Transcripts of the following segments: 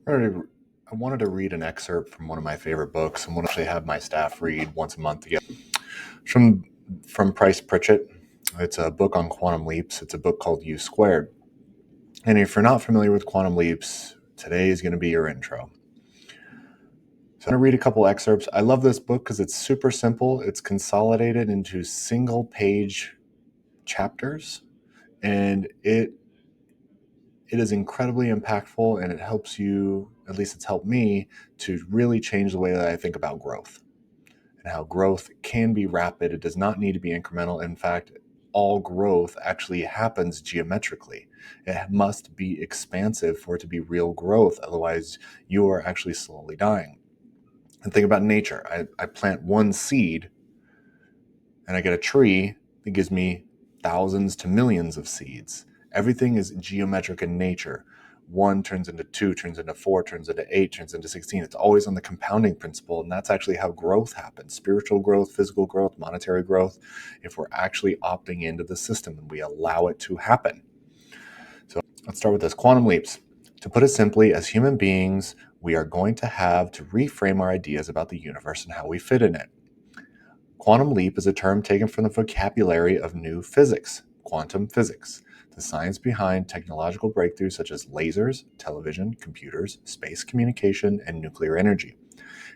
I wanted to read an excerpt from one of my favorite books, and one actually have my staff read once a month together. From from Price Pritchett. It's a book on quantum leaps. It's a book called U Squared. And if you're not familiar with quantum leaps, today is going to be your intro. So I'm going to read a couple excerpts. I love this book because it's super simple. It's consolidated into single page chapters, and it is incredibly impactful, and it helps you, at least it's helped me, to really change the way that I think about growth and how growth can be rapid. It does not need to be incremental. In fact, all growth actually happens geometrically. It must be expansive for it to be real growth. Otherwise, you are actually slowly dying. And think about nature. I plant one seed and I get a tree that gives me thousands to millions of seeds. Everything is geometric in nature. 1 turns into 2, turns into 4, turns into 8, turns into 16. It's always on the compounding principle, and that's actually how growth happens. Spiritual growth, physical growth, monetary growth, if we're actually opting into the system and we allow it to happen. So let's start with this. Quantum leaps. To put it simply, as human beings, we are going to have to reframe our ideas about the universe and how we fit in it. Quantum leap is a term taken from the vocabulary of new physics, quantum physics, the science behind technological breakthroughs such as lasers, television, computers, space communication, and nuclear energy.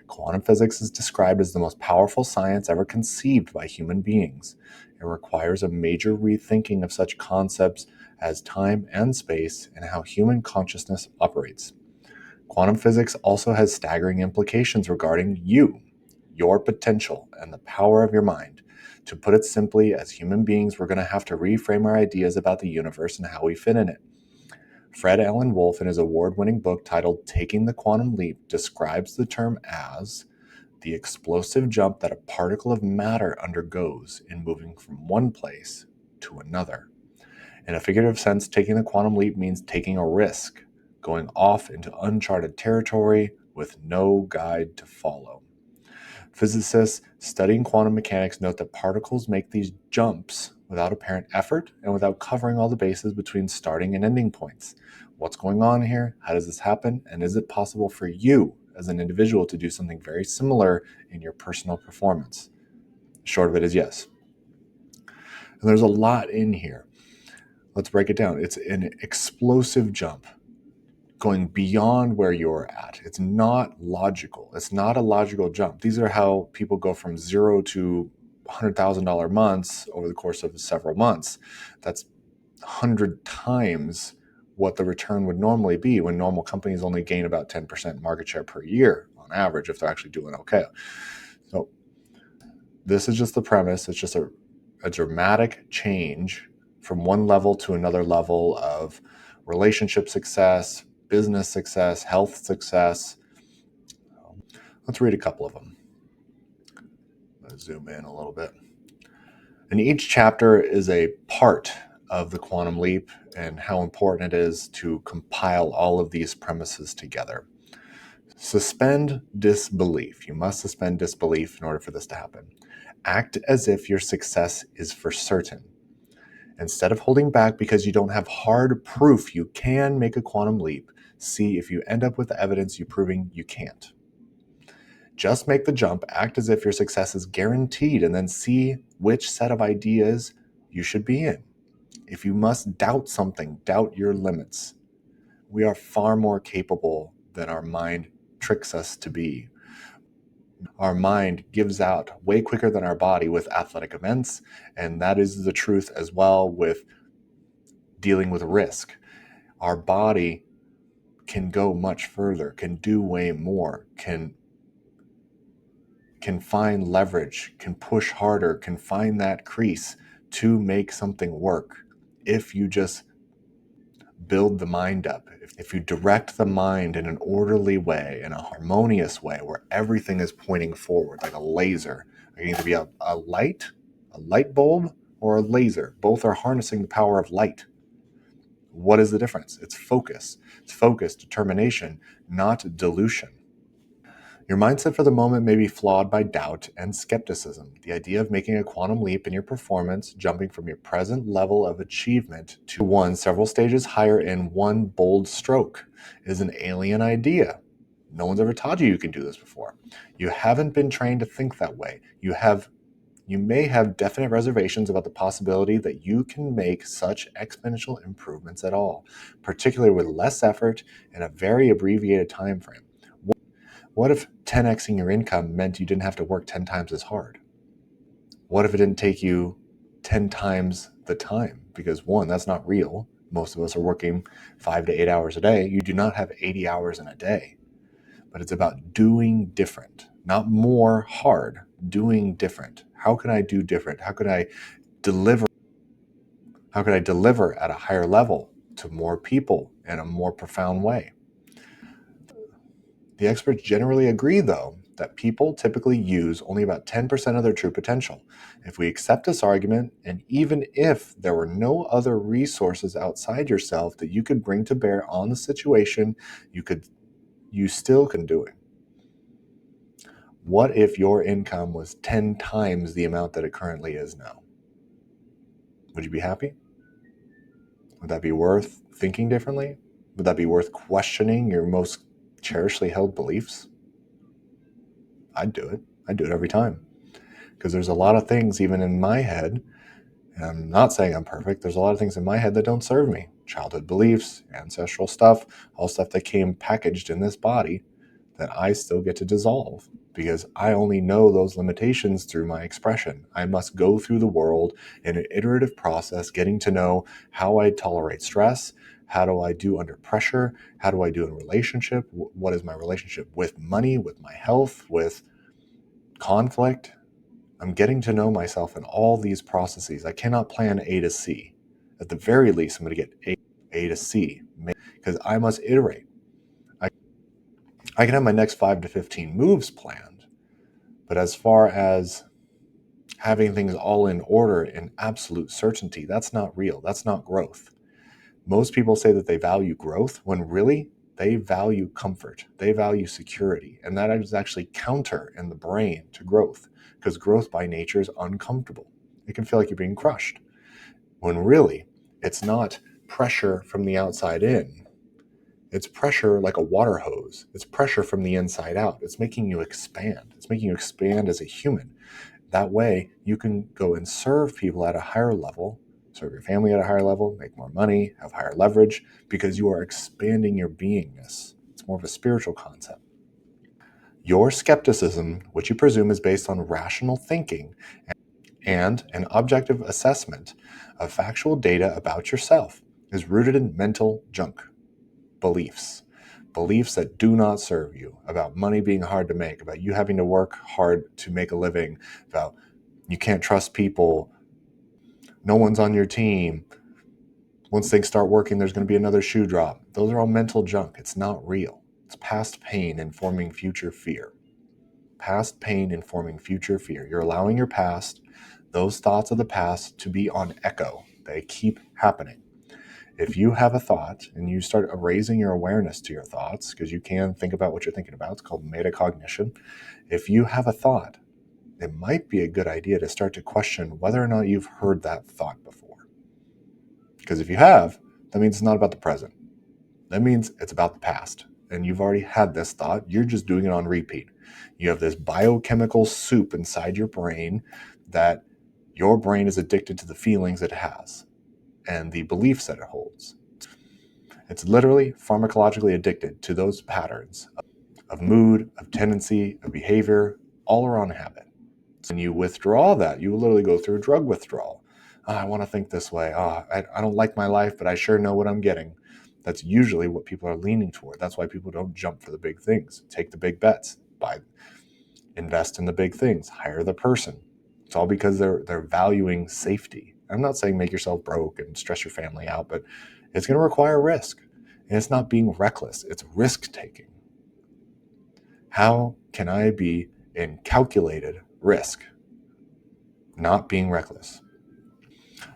Quantum physics is described as the most powerful science ever conceived by human beings. It requires a major rethinking of such concepts as time and space and how human consciousness operates. Quantum physics also has staggering implications regarding you, your potential, and the power of your mind. To put it simply, as human beings, we're going to have to reframe our ideas about the universe and how we fit in it. Fred Alan Wolf, in his award-winning book titled Taking the Quantum Leap, describes the term as the explosive jump that a particle of matter undergoes in moving from one place to another. In a figurative sense, taking the quantum leap means taking a risk, going off into uncharted territory with no guide to follow. Physicists studying quantum mechanics note that particles make these jumps without apparent effort and without covering all the bases between starting and ending points. What's going on here? How does this happen? And is it possible for you as an individual to do something very similar in your personal performance? Short of it is yes. And there's a lot in here. Let's break it down. It's an explosive jump going beyond where you're at. It's not logical. It's not a logical jump. These are how people go from zero to $100,000 months over the course of several months. That's 100 times what the return would normally be when normal companies only gain about 10% market share per year on average if they're actually doing okay. So this is just the premise. It's just a dramatic change from one level to another level of relationship success, business success, health success. Let's read a couple of them. Let's zoom in a little bit. And each chapter is a part of the quantum leap and how important it is to compile all of these premises together. Suspend disbelief. You must suspend disbelief in order for this to happen. Act as if your success is for certain. Instead of holding back because you don't have hard proof you can make a quantum leap, see if you end up with the evidence you proving you can't. Just make the jump, act as if your success is guaranteed, and then see which set of ideas you should be in. If you must doubt something, doubt your limits. We are far more capable than our mind tricks us to be. Our mind gives out way quicker than our body with athletic events, and that is the truth as well with dealing with risk. Our body can go much further, can do way more, can find leverage, can push harder, can find that crease to make something work if you just build the mind up. If you direct the mind in an orderly way, in a harmonious way, where everything is pointing forward like a laser. It can either be a light bulb, or a laser. Both are harnessing the power of light. What is the difference? It's focus. It's focus, determination, not dilution. Your mindset for the moment may be flawed by doubt and skepticism. The idea of making a quantum leap in your performance, jumping from your present level of achievement to one several stages higher in one bold stroke, is an alien idea. No one's ever taught you can do this before. You haven't been trained to think that way. You may have definite reservations about the possibility that you can make such exponential improvements at all, particularly with less effort and a very abbreviated time frame. What if 10xing your income meant you didn't have to work 10 times as hard? What if it didn't take you 10 times the time? Because one, that's not real. Most of us are working 5 to 8 hours a day. You do not have 80 hours in a day. But it's about doing different, not more hard, doing different. How can I do different? How can I deliver? How can I deliver at a higher level to more people in a more profound way? The experts generally agree, though, that people typically use only about 10% of their true potential. If we accept this argument, and even if there were no other resources outside yourself that you could bring to bear on the situation, you still can do it. What if your income was 10 times the amount that it currently is now? Would you be happy? Would that be worth thinking differently? Would that be worth questioning your most cherishly held beliefs? I'd do it. I'd do it every time. Because there's a lot of things, even in my head, and I'm not saying I'm perfect, there's a lot of things in my head that don't serve me. Childhood beliefs, ancestral stuff, all stuff that came packaged in this body that I still get to dissolve because I only know those limitations through my expression. I must go through the world in an iterative process, getting to know how I tolerate stress, how do I do under pressure, how do I do in relationship, what is my relationship with money, with my health, with conflict. I'm getting to know myself in all these processes. I cannot plan A to C. At the very least, I'm going to get A to C because I must iterate. I can have my next 5 to 15 moves planned, but as far as having things all in order in absolute certainty, that's not real. That's not growth. Most people say that they value growth when really they value comfort. They value security. And that is actually counter in the brain to growth because growth by nature is uncomfortable. It can feel like you're being crushed when really it's not pressure from the outside in. It's pressure like a water hose. It's pressure from the inside out. It's making you expand. It's making you expand as a human. That way, you can go and serve people at a higher level, serve your family at a higher level, make more money, have higher leverage, because you are expanding your beingness. It's more of a spiritual concept. Your skepticism, which you presume is based on rational thinking and an objective assessment of factual data about yourself, is rooted in mental junk. Beliefs that do not serve you, about money being hard to make, about you having to work hard to make a living, about you can't trust people, no one's on your team, once things start working there's going to be another shoe drop. Those are all mental junk. It's not real. It's past pain informing future fear. Past pain informing future fear. You're allowing your past, those thoughts of the past, to be on echo. They keep happening. If you have a thought and you start raising your awareness to your thoughts, because you can think about what you're thinking about, it's called metacognition. If you have a thought, it might be a good idea to start to question whether or not you've heard that thought before. Because if you have, that means it's not about the present. That means it's about the past. And you've already had this thought. You're just doing it on repeat. You have this biochemical soup inside your brain that your brain is addicted to the feelings it has and the beliefs that it holds. It's literally pharmacologically addicted to those patterns of mood, of tendency, of behavior, all around habit. So when you withdraw that, you will literally go through a drug withdrawal. Oh, I want to think this way. Oh, I don't like my life, but I sure know what I'm getting. That's usually what people are leaning toward. That's why people don't jump for the big things. Take the big bets. Invest in the big things. Hire the person. It's all because they're valuing safety. I'm not saying make yourself broke and stress your family out, but it's going to require risk. And it's not being reckless. It's risk taking. How can I be in calculated risk? Not being reckless.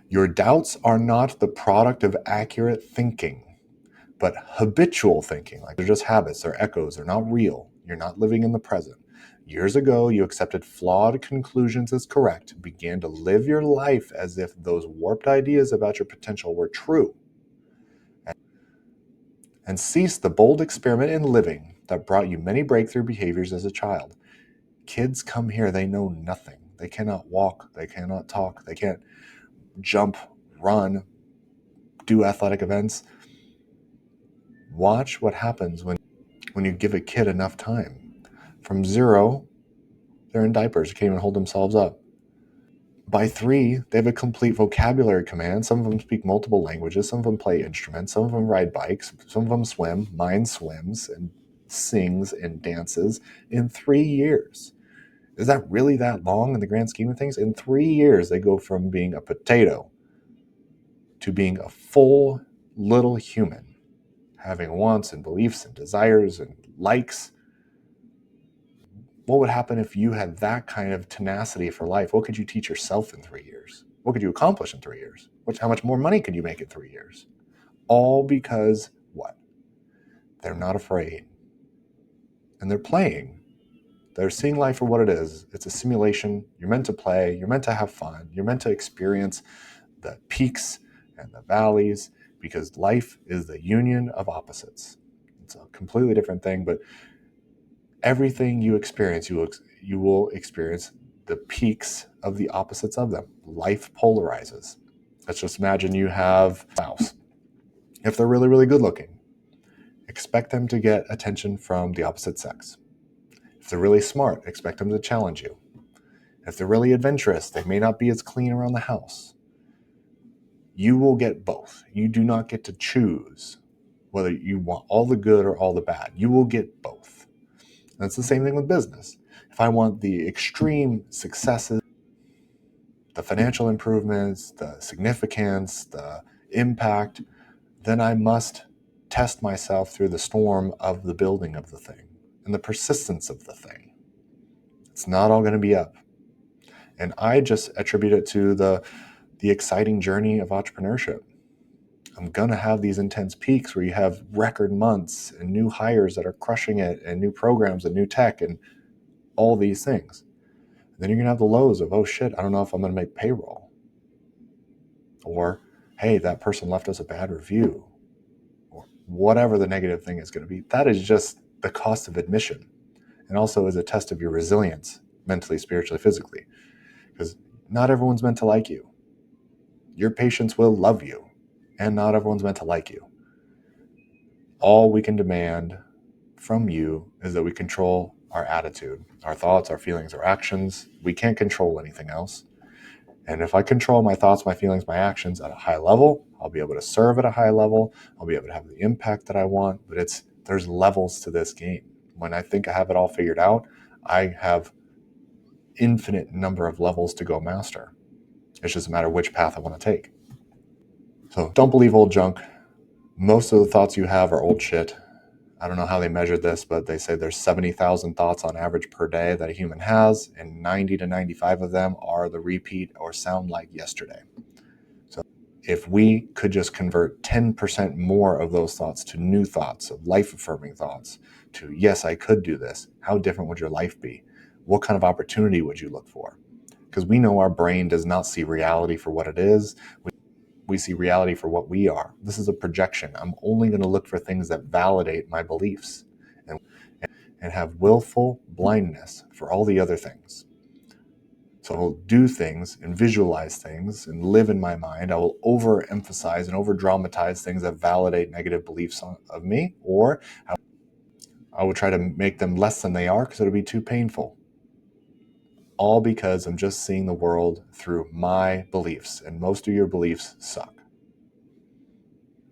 Your doubts are not the product of accurate thinking, But habitual thinking, like they're just habits, they're echoes, they're not real. You're not living in the present. Years ago, you accepted flawed conclusions as correct, began to live your life as if those warped ideas about your potential were true, and ceased the bold experiment in living that brought you many breakthrough behaviors as a child. Kids come here, they know nothing. They cannot walk, they cannot talk, they can't jump, run, do athletic events. Watch what happens when you give a kid enough time. From 0, they're in diapers, can't even hold themselves up. By 3, they have a complete vocabulary command. Some of them speak multiple languages. Some of them play instruments. Some of them ride bikes. Some of them swim. Mine swims and sings and dances in 3 years. Is that really that long in the grand scheme of things? In 3 years, they go from being a potato to being a full little human, having wants and beliefs and desires and likes. What would happen if you had that kind of tenacity for life? What could you teach yourself in 3 years? What could you accomplish in 3 years? How much more money could you make in 3 years? All because what? They're not afraid. And they're playing. They're seeing life for what it is. It's a simulation. You're meant to play. You're meant to have fun. You're meant to experience the peaks and the valleys, because life is the union of opposites. It's a completely different thing, but everything you experience, you will experience the peaks of the opposites of them. Life polarizes. Let's just imagine you have a spouse. If they're really, really good looking, expect them to get attention from the opposite sex. If they're really smart, expect them to challenge you. If they're really adventurous, they may not be as clean around the house. You will get both. You do not get to choose whether you want all the good or all the bad. You will get both. And it's the same thing with business. If I want the extreme successes, the financial improvements, the significance, the impact, then I must test myself through the storm of the building of the thing and the persistence of the thing. It's not all going to be up. And I just attribute it to the exciting journey of entrepreneurship. I'm going to have these intense peaks where you have record months and new hires that are crushing it and new programs and new tech and all these things. And then you're going to have the lows of, oh shit, I don't know if I'm going to make payroll. Or, hey, that person left us a bad review. Or whatever the negative thing is going to be. That is just the cost of admission. And also is a test of your resilience, mentally, spiritually, physically. Because not everyone's meant to like you. Your patients will love you. And not everyone's meant to like you. All we can demand from you is that we control our attitude, our thoughts, our feelings, our actions. We can't control anything else. And if I control my thoughts, my feelings, my actions at a high level, I'll be able to serve at a high level. I'll be able to have the impact that I want. But there's levels to this game. When I think I have it all figured out, I have infinite number of levels to go master. It's just a matter of which path I want to take. So don't believe old junk. Most of the thoughts you have are old shit. I don't know how they measured this, but they say there's 70,000 thoughts on average per day that a human has, and 90 to 95 of them are the repeat or sound like yesterday. So if we could just convert 10% more of those thoughts to new thoughts, of life-affirming thoughts, to yes, I could do this, how different would your life be? What kind of opportunity would you look for? Because we know our brain does not see reality for what it is. We see reality for what we are. This is a projection. I'm only going to look for things that validate my beliefs and have willful blindness for all the other things. So I will do things and visualize things and live in my mind. I will overemphasize and over-dramatize things that validate negative beliefs of me, or I will try to make them less than they are because it'll be too painful. All because I'm just seeing the world through my beliefs, and most of your beliefs suck.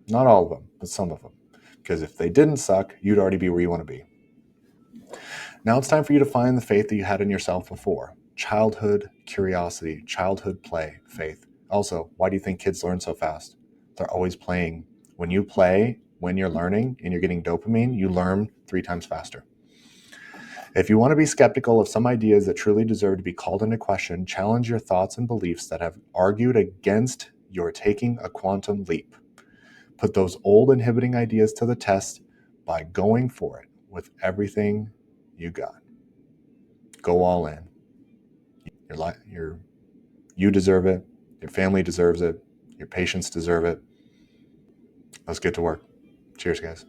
Not all of them, but some of them. Because if they didn't suck, you'd already be where you want to be. Now it's time for you to find the faith that you had in yourself before. Childhood curiosity, childhood play, faith. Also, why do you think kids learn so fast? They're always playing. When you play, when you're learning and you're getting dopamine, you learn 3 times faster. If you want to be skeptical of some ideas that truly deserve to be called into question, challenge your thoughts and beliefs that have argued against your taking a quantum leap. Put those old inhibiting ideas to the test by going for it with everything you got. Go all in. You deserve it. Your family deserves it. Your patients deserve it. Let's get to work. Cheers, guys.